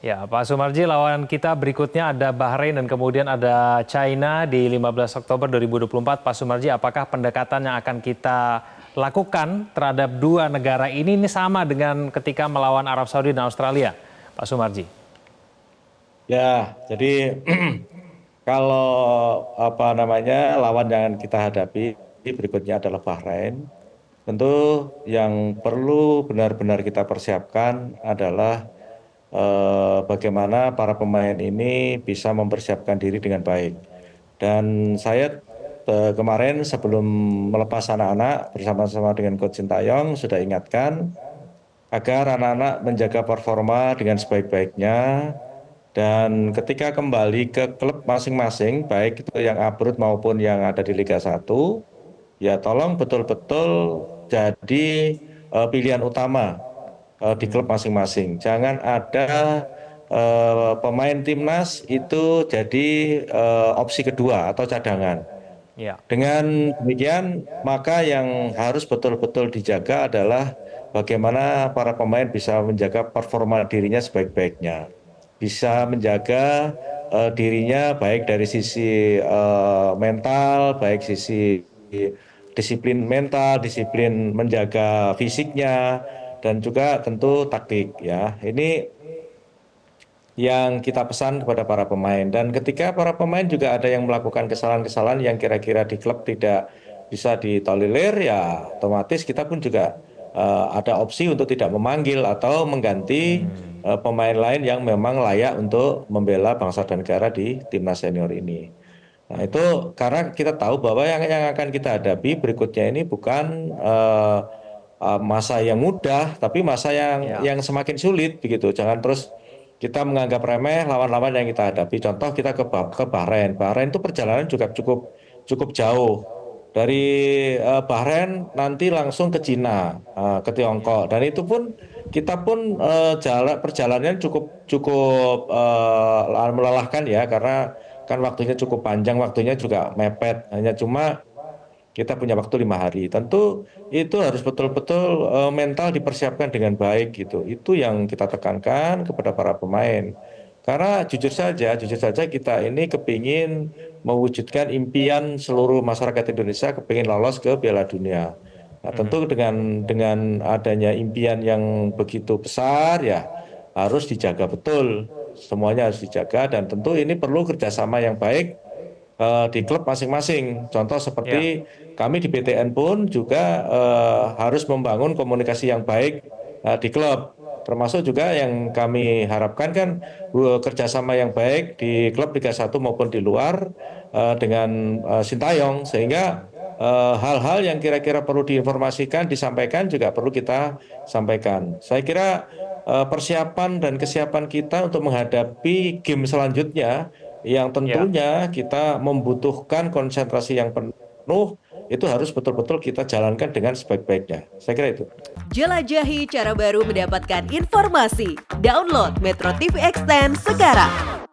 Ya, Pak Sumarji, lawan kita berikutnya ada Bahrain dan kemudian ada China di 15 Oktober 2024. Pak Sumarji, apakah pendekatan yang akan kita lakukan terhadap dua negara ini sama dengan ketika melawan Arab Saudi dan Australia, Pak Sumarji? Ya, jadi kalau apa namanya lawan yang kita hadapi berikutnya adalah Bahrain. Tentu yang perlu benar-benar kita persiapkan adalah bagaimana para pemain ini bisa mempersiapkan diri dengan baik. Dan saya kemarin sebelum melepas anak-anak bersama-sama dengan Coach Sintayong sudah ingatkan agar anak-anak menjaga performa dengan sebaik-baiknya dan ketika kembali ke klub masing-masing, baik itu yang Abrut maupun yang ada di Liga 1, ya tolong betul-betul jadi pilihan utama di klub masing-masing. Jangan ada pemain timnas itu jadi opsi kedua atau cadangan. Ya. Dengan demikian, maka yang harus betul-betul dijaga adalah bagaimana para pemain bisa menjaga performa dirinya sebaik-baiknya, bisa menjaga dirinya baik dari sisi mental, baik sisi disiplin mental, disiplin menjaga fisiknya, dan juga tentu taktik ya. Ini yang kita pesan kepada para pemain. Dan ketika para pemain juga ada yang melakukan kesalahan-kesalahan yang kira-kira di klub tidak bisa ditolerir, ya otomatis kita pun juga ada opsi untuk tidak memanggil atau mengganti pemain lain yang memang layak untuk membela bangsa dan negara di timnas senior ini. Nah itu karena kita tahu bahwa yang akan kita hadapi berikutnya ini bukan masa yang mudah, tapi masa Ya. yang semakin sulit begitu. Jangan terus kita menganggap remeh lawan-lawan yang kita hadapi. Contoh kita ke Bahrain. Bahrain itu perjalanan juga cukup cukup jauh. Dari Bahrain nanti langsung ke Cina, ke Tiongkok. Dan itu pun kita pun perjalanan cukup cukup melelahkan ya karena kan waktunya cukup panjang, waktunya juga mepet. Hanya cuma kita punya waktu 5 hari. Tentu itu harus betul-betul mental dipersiapkan dengan baik gitu. Itu yang kita tekankan kepada para pemain. Karena jujur saja kita ini kepingin mewujudkan impian seluruh masyarakat Indonesia kepingin lolos ke Piala Dunia. Nah, tentu dengan adanya impian yang begitu besar ya harus dijaga betul. Semuanya harus dijaga dan tentu ini perlu kerjasama yang baik di klub masing-masing. Contoh Ya. seperti kami di BTN pun juga harus membangun komunikasi yang baik di klub. Termasuk juga yang kami harapkan kan kerjasama yang baik di klub Liga 1 maupun di luar dengan Sintayong sehingga hal-hal yang kira-kira perlu diinformasikan, disampaikan juga perlu kita sampaikan. Saya kira persiapan dan kesiapan kita untuk menghadapi game selanjutnya yang Ya. tentunya kita membutuhkan konsentrasi yang penuh itu harus betul-betul kita jalankan dengan sebaik-baiknya. Saya kira itu. Jelajahi cara baru mendapatkan informasi. Download Metro TV Extend sekarang.